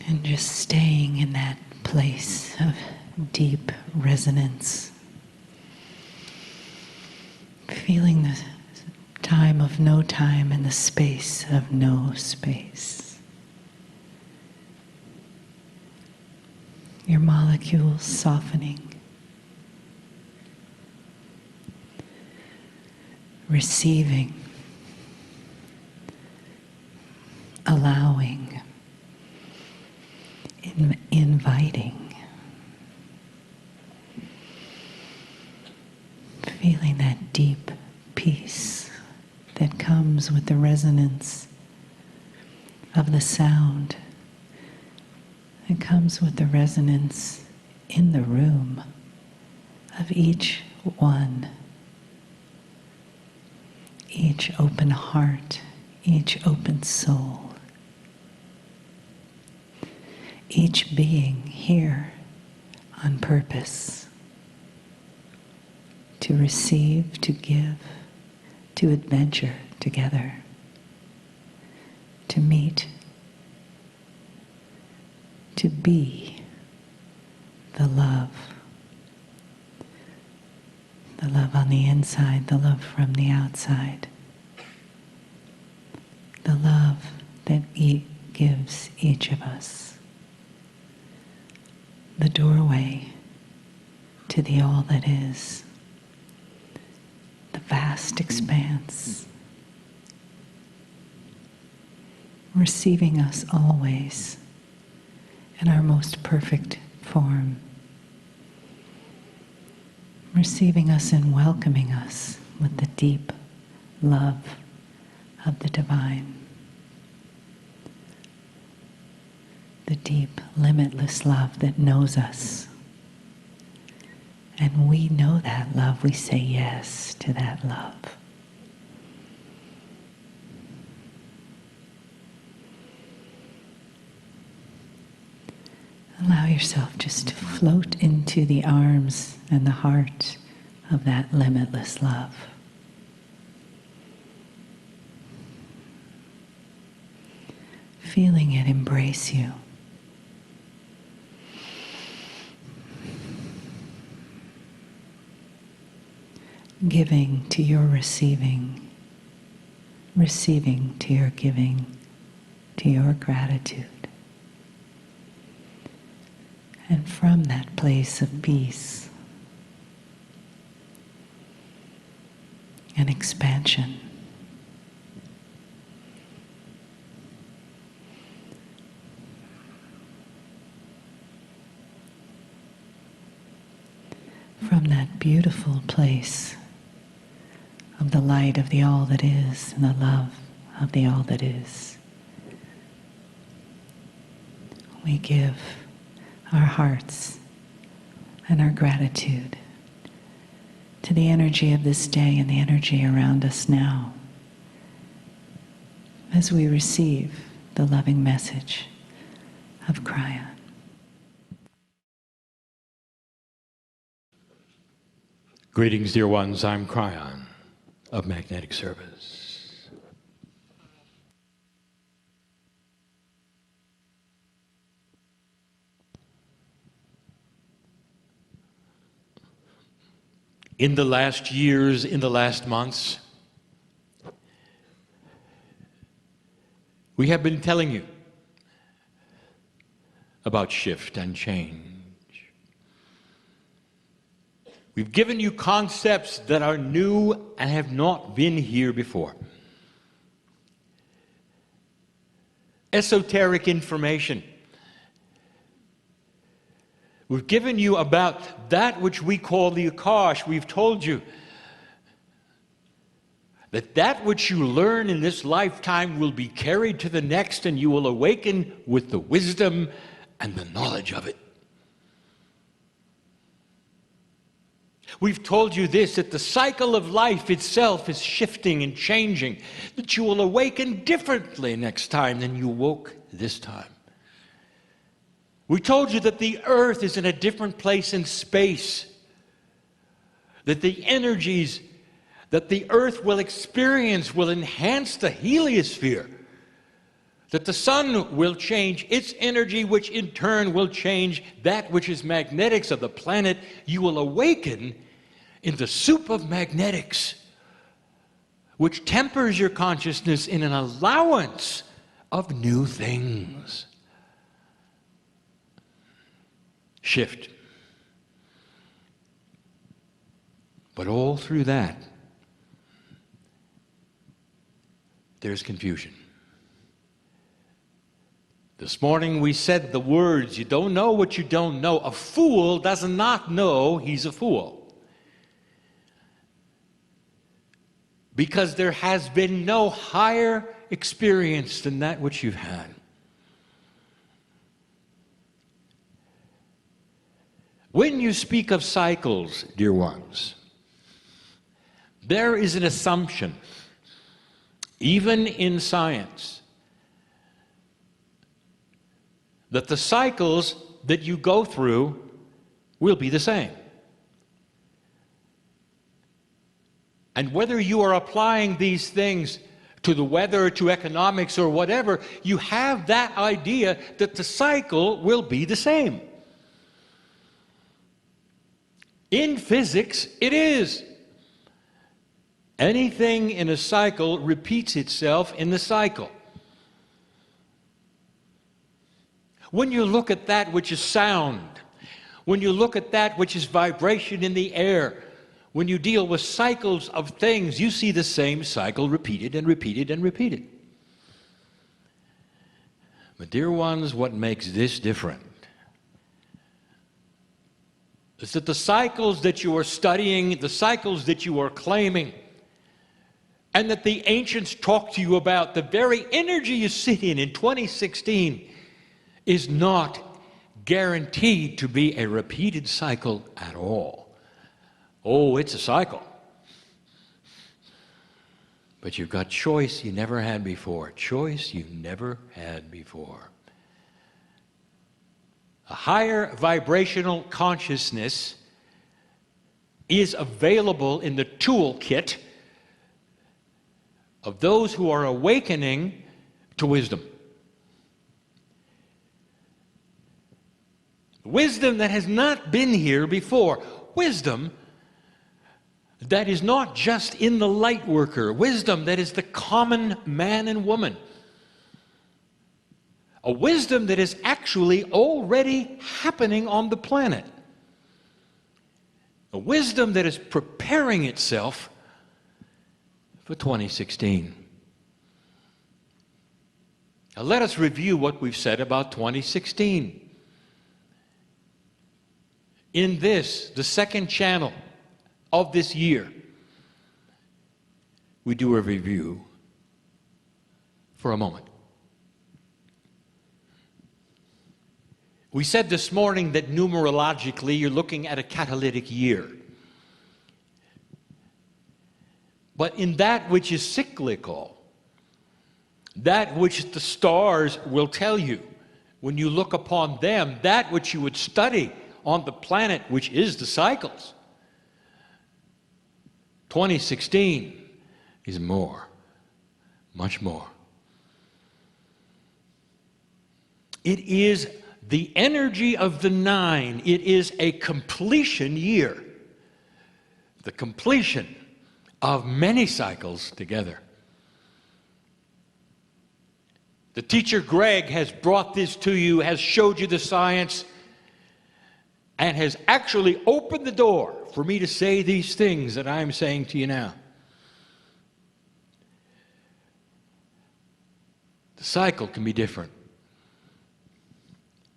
And just staying in that place of deep resonance. Feeling the time of no time and the space of no space. Your molecules softening. Receiving. Allowing. Inviting. Feeling that deep peace that comes with the resonance of the sound. It comes with the resonance in the room of each one. Each open heart, each open soul. Each being here on purpose. To receive, to give, to adventure together, to meet, to be the love on the inside, the love from the outside, the love that gives each of us the doorway to the all that is. The vast expanse, receiving us always in our most perfect form, receiving us and welcoming us with the deep love of the divine, the deep, limitless love that knows us. And we know that love, we say yes to that love. Allow yourself just to float into the arms and the heart of that limitless love. Feeling it embrace you. Giving to your receiving, receiving to your giving, to your gratitude. And from that place of peace and expansion, from that beautiful place of the light of the all that is and the love of the all that is, we give our hearts and our gratitude to the energy of this day and the energy around us now as we receive the loving message of Kryon. Greetings, dear ones. I'm Kryon of Magnetic Service. In the last years, in the last months, we have been telling you about shift and change. We've given you concepts that are new and have not been here before. Esoteric information. We've given you about that which we call the Akash. We've told you that that which you learn in this lifetime will be carried to the next, and you will awaken with the wisdom and the knowledge of it. We've told you this, that the cycle of life itself is shifting and changing, that you will awaken differently next time than you woke this time. We told you that the earth is in a different place in space, that the energies that the earth will experience will enhance the heliosphere, that the sun will change its energy, which in turn will change that which is magnetics of the planet. You will awaken in the soup of magnetics, which tempers your consciousness in an allowance of new things. Shift. But all through that, there's confusion. This morning we said the words, you don't know what you don't know. A fool does not know he's a fool. Because there has been no higher experience than that which you've had. When you speak of cycles, dear ones, there is an assumption, even in science, that the cycles that you go through will be the same. And whether you are applying these things to the weather, to economics, or whatever, you have that idea that the cycle will be the same. In physics, it is. Anything in a cycle repeats itself in the cycle. When you look at that which is sound, when you look at that which is vibration in the air, when you deal with cycles of things, you see the same cycle repeated and repeated and repeated. But dear ones, what makes this different is that the cycles that you are studying, the cycles that you are claiming, and that the ancients talk to you about, the very energy you sit in 2016, is not guaranteed to be a repeated cycle at all. Oh, it's a cycle. But you've got choice you never had before. Choice you never had before. A higher vibrational consciousness is available in the toolkit of those who are awakening to wisdom. Wisdom that has not been here before. Wisdom that is not just in the light worker. Wisdom that is the common man and woman. A wisdom that is actually already happening on the planet. A wisdom that is preparing itself for 2016. Now let us review what we've said about 2016. In this, the second channel of this year, we do a review for a moment. We said this morning that numerologically you're looking at a catalytic year. But in that which is cyclical, that which the stars will tell you, when you look upon them, that which you would study on the planet, which is the cycles, 2016 is more, much more. It is the energy of the 9. It is a completion year. The completion of many cycles together. The teacher Greg has brought this to you, has showed you the science, and has actually opened the door for me to say these things that I'm saying to you now. The cycle can be different.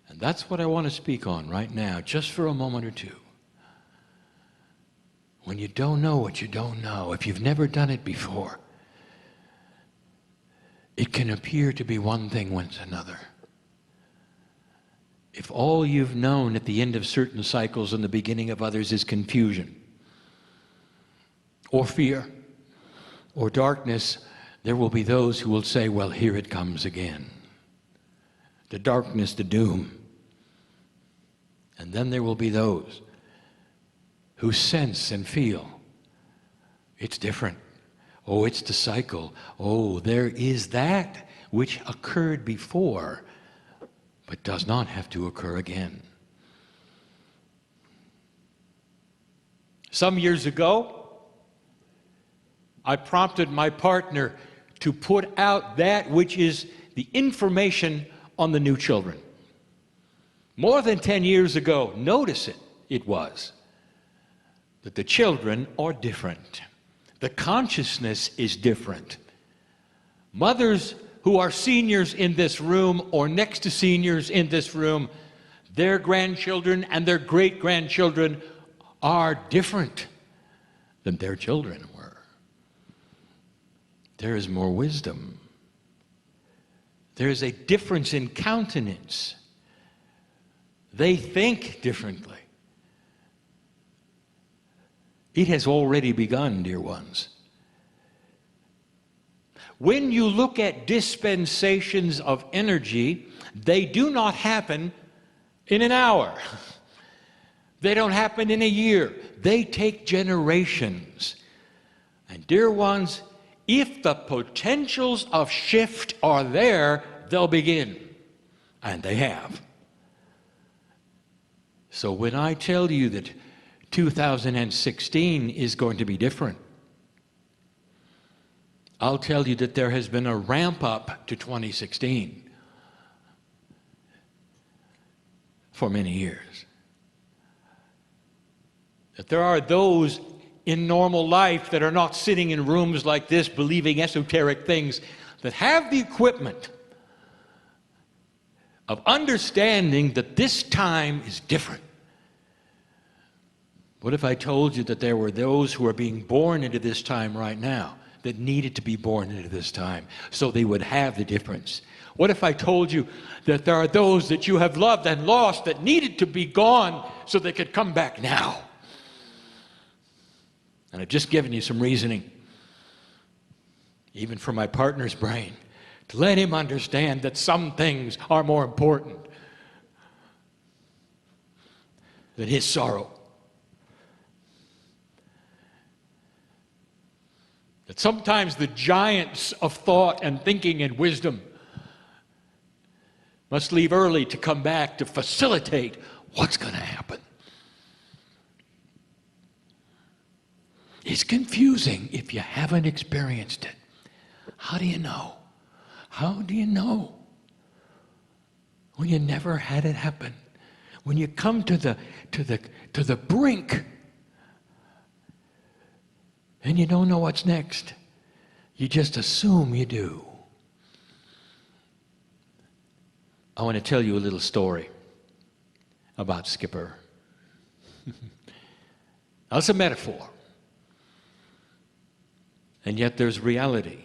And that's what I want to speak on right now, just for a moment or two. When you don't know what you don't know, if you've never done it before, it can appear to be one thing when it's another. If all you've known at the end of certain cycles and the beginning of others is confusion, or fear, or darkness, there will be those who will say, well, here it comes again. The darkness, the doom. And then there will be those who sense and feel it's different. Oh, it's the cycle. Oh, there is that which occurred before, but does not have to occur again. Some years ago, I prompted my partner to put out that which is the information on the new children. More than 10 years ago, notice it was that the children are different. The consciousness is different. Mothers who are seniors in this room or next to seniors in this room, their grandchildren and their great-grandchildren are different than their children were. There is more wisdom. There is a difference in countenance. They think differently. It has already begun, dear ones. When you look at dispensations of energy, they do not happen in an hour. They don't happen in a year. They take generations. And dear ones, if the potentials of shift are there, they'll begin. And they have. So when I tell you that 2016 is going to be different, I'll tell you that there has been a ramp up to 2016 for many years. That there are those in normal life that are not sitting in rooms like this believing esoteric things, that have the equipment of understanding that this time is different. What if I told you that there were those who are being born into this time right now that needed to be born into this time so they would have the difference? What if I told you that there are those that you have loved and lost that needed to be gone so they could come back now? And I've just given you some reasoning, even from my partner's brain, to let him understand that some things are more important than his sorrow. That sometimes the giants of thought and thinking and wisdom must leave early to come back to facilitate what's going to happen. It's confusing if you haven't experienced it. How do you know? How do you know? When you never had it happen. When you come to the brink and you don't know what's next. You just assume you do. I want to tell you a little story about Skipper. That's a metaphor. And yet there's reality.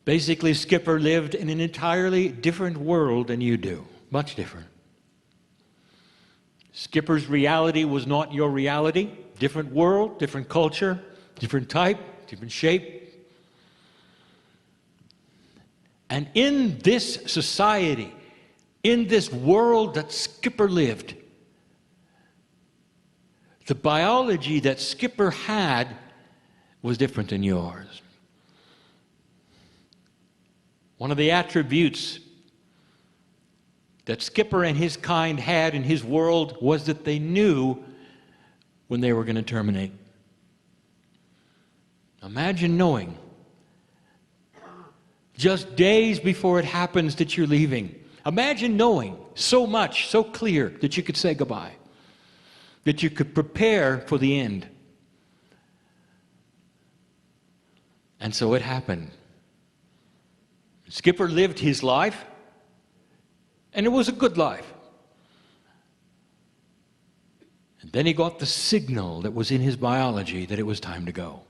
Basically, Skipper lived in an entirely different world than you do. Much different. Skipper's reality was not your reality. Different world, different culture, different type, different shape. And in this society, in this world that Skipper lived, the biology that Skipper had was different than yours. One of the attributes that Skipper and his kind had in his world was that they knew when they were going to terminate. Imagine knowing just days before it happens that you're leaving. Imagine knowing so much, so clear that you could say goodbye, that you could prepare for the end. And so it happened. Skipper lived his life, and it was a good life. And then he got the signal that was in his biology that it was time to go.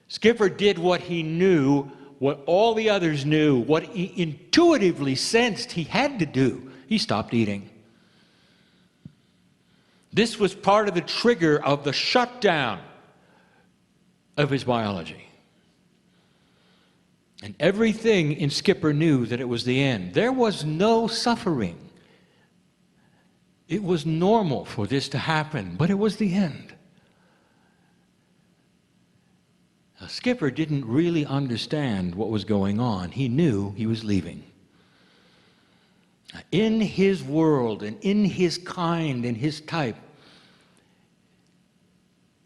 Skipper did what he knew, what all the others knew, what he intuitively sensed he had to do. He stopped eating. This was part of the trigger of the shutdown of his biology. And everything in Skipper knew that it was the end. There was no suffering. It was normal for this to happen, but it was the end. Now, Skipper didn't really understand what was going on. He knew he was leaving. In his world and in his kind and his type,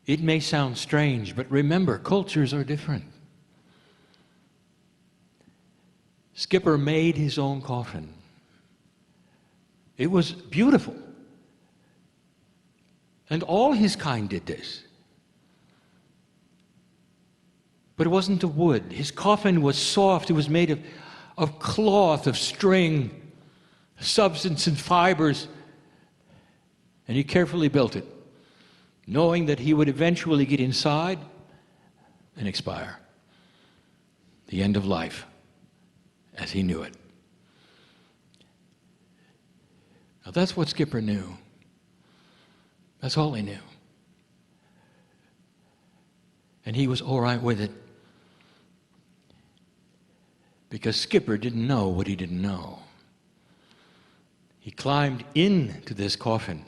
it may sound strange, but remember, cultures are different. Skipper made his own coffin. It was beautiful. And all his kind did this. But it wasn't of wood. His coffin was soft. It was made of cloth, of string, substance and fibers. And he carefully built it, knowing that he would eventually get inside and expire. The end of life, as he knew it. Now that's what Skipper knew. That's all he knew. And he was all right with it. Because Skipper didn't know what he didn't know. He climbed into this coffin.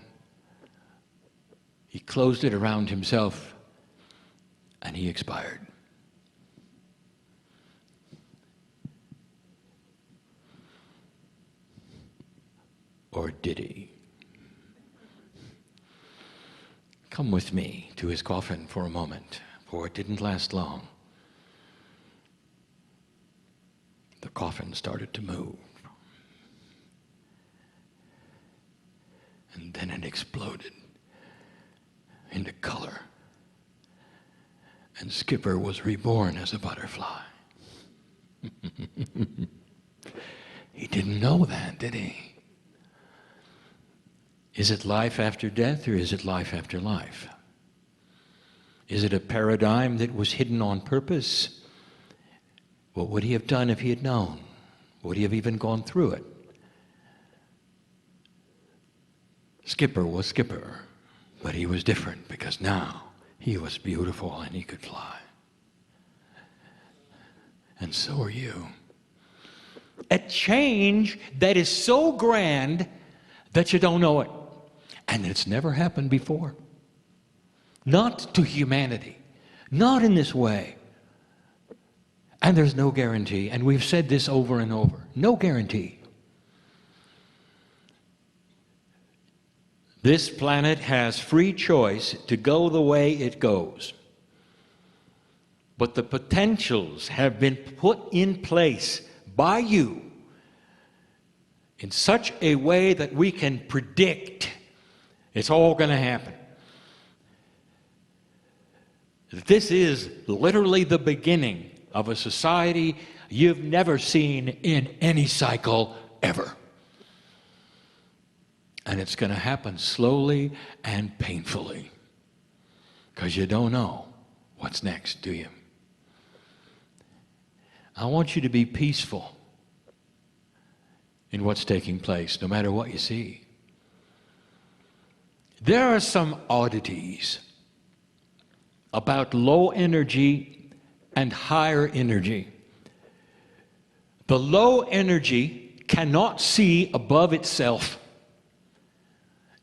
He closed it around himself, and he expired. Or did he? Come with me to his coffin for a moment, for it didn't last long. The coffin started to move. And then it exploded into color. And Skipper was reborn as a butterfly. He didn't know that, did he? Is it life after death, or is it life after life? Is it a paradigm that was hidden on purpose? What would he have done if he had known? Would he have even gone through it? Skipper was Skipper, but he was different because now he was beautiful and he could fly. And so are you. A change that is so grand that you don't know it. And it's never happened before. Not to humanity. Not in this way. And there's no guarantee. And we've said this over and over. No guarantee. This planet has free choice to go the way it goes. But the potentials have been put in place by you in such a way that we can predict it's all going to happen. This is literally the beginning of a society you've never seen in any cycle ever. And it's going to happen slowly and painfully. Because you don't know what's next, do you? I want you to be peaceful in what's taking place, no matter what you see. There are some oddities about low energy and higher energy. The low energy cannot see above itself.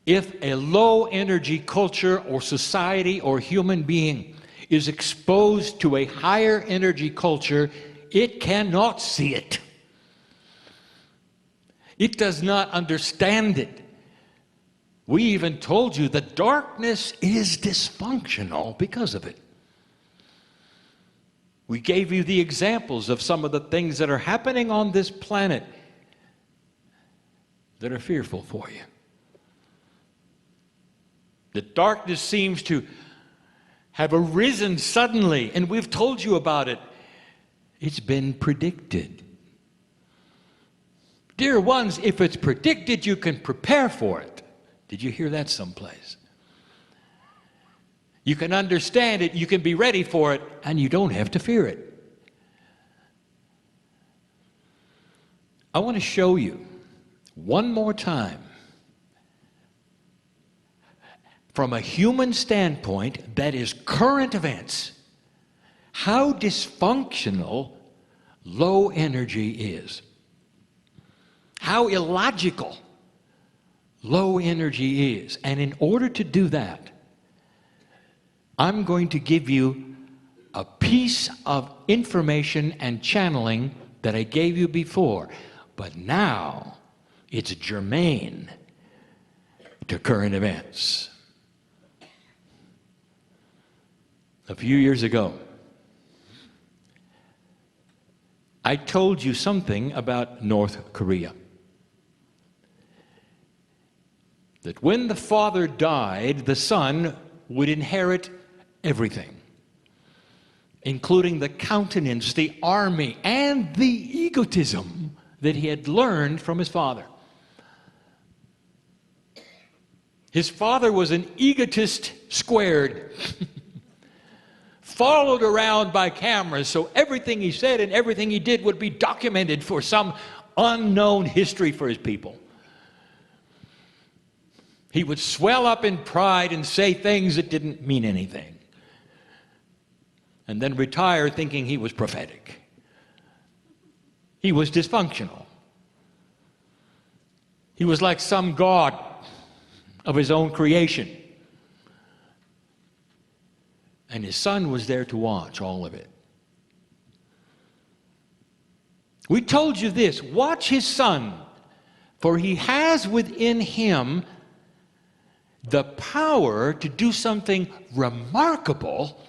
If a low energy culture or society or human being is exposed to a higher energy culture, it cannot see it. It does not understand it. We even told you that darkness is dysfunctional because of it. We gave you the examples of some of the things that are happening on this planet that are fearful for you. The darkness seems to have arisen suddenly, and we've told you about it. It's been predicted. Dear ones, if it's predicted, you can prepare for it. Did you hear that someplace? You can understand it, you can be ready for it, and you don't have to fear it. I want to show you one more time, from a human standpoint, that is current events, how dysfunctional low energy is. How illogical low energy is. And in order to do that, I'm going to give you a piece of information and channeling that I gave you before, but now it's germane to current events. A few years ago, I told you something about North Korea. That when the father died, the son would inherit everything, including the countenance, the army, and the egotism that he had learned from his father. His father was an egotist squared, followed around by cameras, so everything he said and everything he did would be documented for some unknown history for his people. He would swell up in pride and say things that didn't mean anything, and then retire thinking he was prophetic. He was dysfunctional. He was like some god of his own creation. And his son was there to watch all of it. We told you this: watch his son, for he has within him the power to do something remarkable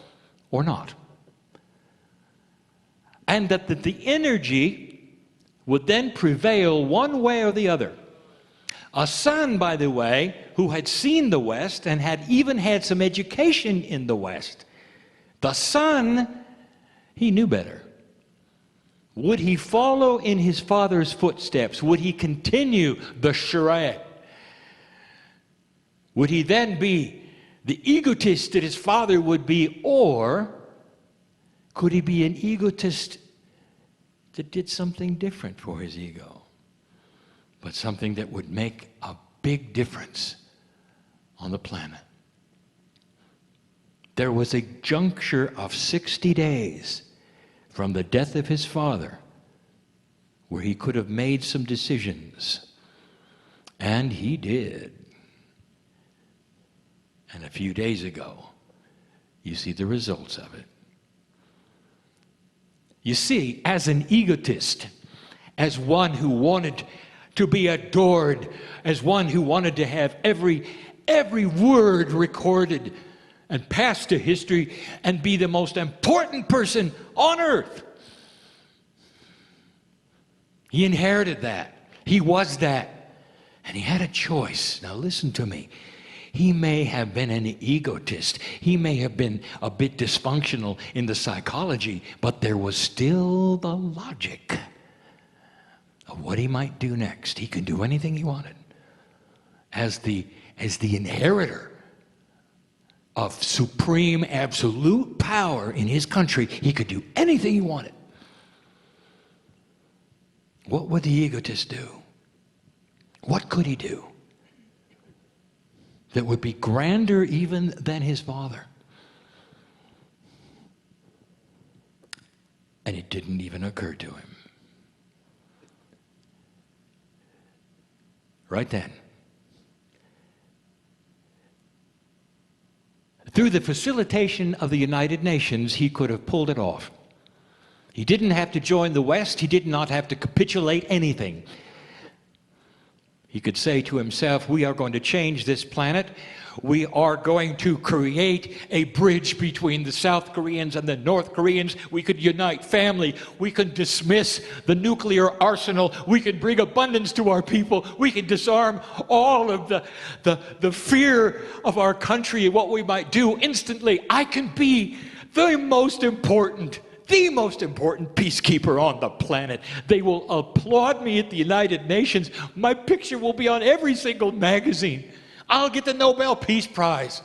or not. And that the energy would then prevail one way or the other. A son, by the way, who had seen the West and had even had some education in the West. The son, he knew better. Would he follow in his father's footsteps? Would he continue the charade? Would he then be the egotist that his father would be, or could he be an egotist that did something different for his ego, but something that would make a big difference on the planet? There was a juncture of 60 days from the death of his father where he could have made some decisions, and he did. And a few days ago, you see the results of it. You see, as an egotist, as one who wanted to be adored, as one who wanted to have every word recorded and passed to history and be the most important person on earth, he inherited that. He was that. And he had a choice. Now listen to me. He may have been an egotist. He may have been a bit dysfunctional in the psychology, but there was still the logic of what he might do next. He could do anything he wanted. As the inheritor of supreme, absolute power in his country, he could do anything he wanted. What would the egotist do? What could he do that would be grander even than his father? And it didn't even occur to him. Right then, through the facilitation of the United Nations, he could have pulled it off. He didn't have to join the West. He did not have to capitulate anything. He could say to himself, we are going to change this planet. We are going to create a bridge between the South Koreans and the North Koreans. We could unite family. We could dismiss the nuclear arsenal. We could bring abundance to our people. We could disarm all of the fear of our country and what we might do instantly. I can be the most important peacekeeper on the planet. They will applaud me at the United Nations. My picture will be on every single magazine. I'll get the Nobel Peace Prize.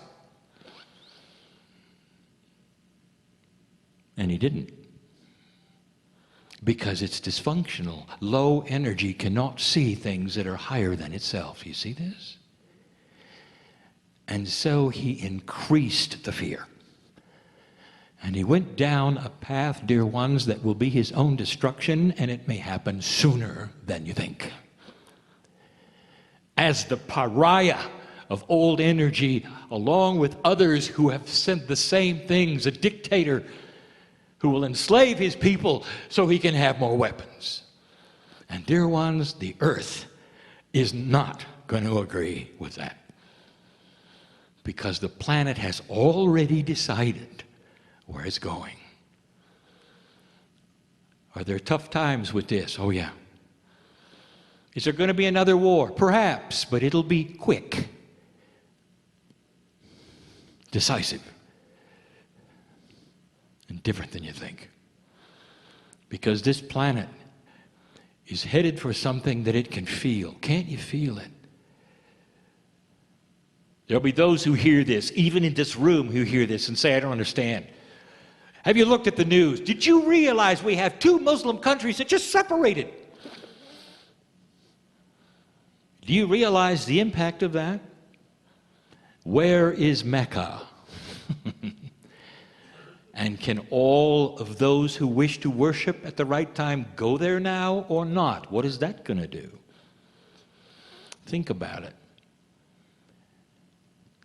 And he didn't. Because it's dysfunctional. Low energy cannot see things that are higher than itself. You see this? And so he increased the fear. And he went down a path, dear ones, that will be his own destruction, and it may happen sooner than you think. As the pariah of old energy, along with others who have said the same things, a dictator who will enslave his people so he can have more weapons. And dear ones, the earth is not going to agree with that. Because the planet has already decided where it's going. Are there tough times with this? Oh, yeah. Is there going to be another war? Perhaps, but it'll be quick, decisive, and different than you think. Because this planet is headed for something that it can feel. Can't you feel it? There'll be those who hear this, even in this room, who hear this and say, I don't understand. Have you looked at the news? Did you realize we have 2 Muslim countries that just separated? Do you realize the impact of that? Where is Mecca? And can all of those who wish to worship at the right time go there now or not? What is that going to do? Think about it.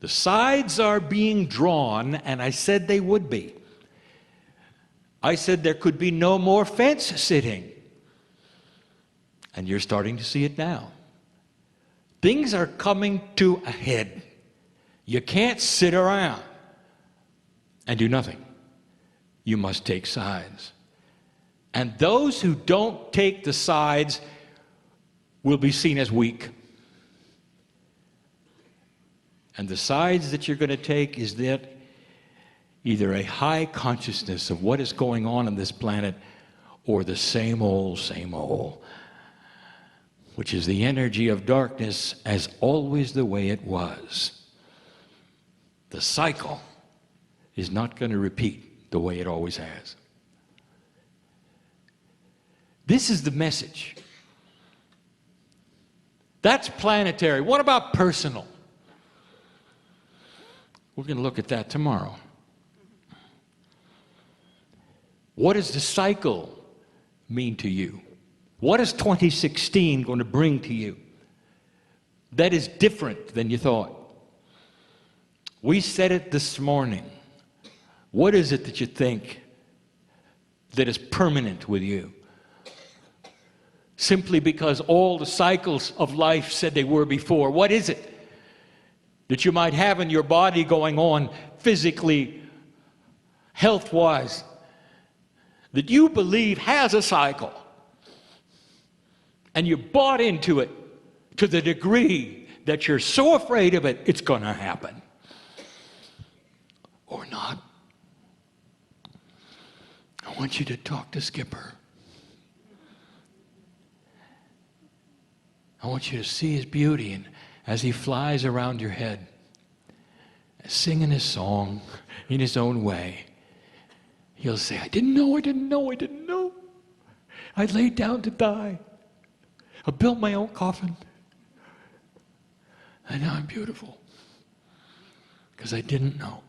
The sides are being drawn, and I said they would be. I said there could be no more fence sitting. And you're starting to see it now. Things are coming to a head. You can't sit around and do nothing. You must take sides. And those who don't take the sides will be seen as weak. And the sides that you're going to take is that either a high consciousness of what is going on this planet or the same old, which is the energy of darkness as always the way it was. The cycle is not going to repeat the way it always has. This is the message. That's planetary. What about personal? We're going to look at that tomorrow. What does the cycle mean to you? What is 2016 going to bring to you that is different than you thought? We said it this morning. What is it that you think that is permanent with you? Simply because all the cycles of life said they were before. What is it that you might have in your body going on physically, health-wise, that you believe has a cycle? And you bought into it to the degree that you're so afraid of it, it's going to happen. Or not. I want you to talk to Skipper. I want you to see his beauty, and as he flies around your head, singing his song in his own way, he'll say, I didn't know. I laid down to die. I built my own coffin. And now I'm beautiful. Because I didn't know.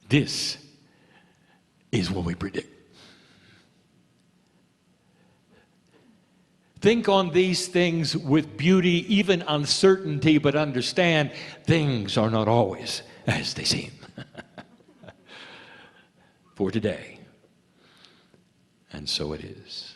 This is what we predict. Think on these things with beauty, even uncertainty, but understand things are not always as they seem. For today. And so it is.